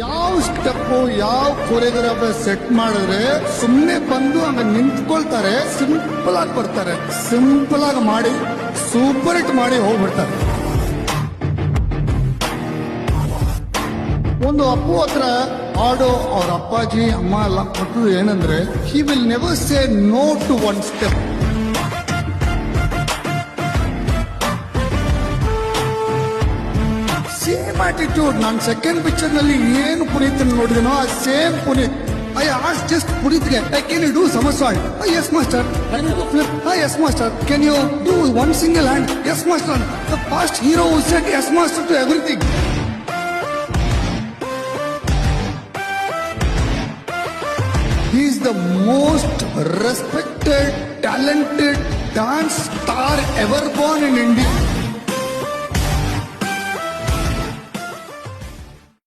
ಯಾವ ಸ್ಟೆಪ್ ಯಾವ choreographer set ಮಾಡಿದ್ರೆ ಸುಮ್ಮನೆ ಬಂದು ಆಮೇಲೆ ನಿಂತ್ಕೊಳ್ತಾರೆ, ಸಿಂಪಲ್ ಆಗಿ ಬರ್ತಾರೆ, ಸಿಂಪಲ್ ಆಗಿ ಮಾಡಿ ಸೂಪರ್ ಹಿಟ್ ಮಾಡಿ ಹೋಗ್ಬಿಡ್ತಾರೆ. ಒಂದು ಅಪ್ಪು ಹತ್ರ ಆಡೋ ಅವ್ರ ಅಪ್ಪಾಜಿ ಅಮ್ಮ ಎಲ್ಲ ಕೊಟ್ಟರು ಏನಂದ್ರೆ, he will never say no to one step. Same attitude. ನಾನು ಸೆಕೆಂಡ್ ಪಿಕ್ಚರ್ ನಲ್ಲಿ ಏನು ಪುನೀತ್ ನೋಡಿದನೋ ಆ same Puneeth. I ask just ಪುನೀತ್ಗೆ, can you do somersault? Yes master. Can you flip? Yes master. Can you do one single hand? Yes master. The first hero who said yes master to everything. He is the most respected, talented dance star ever born in India.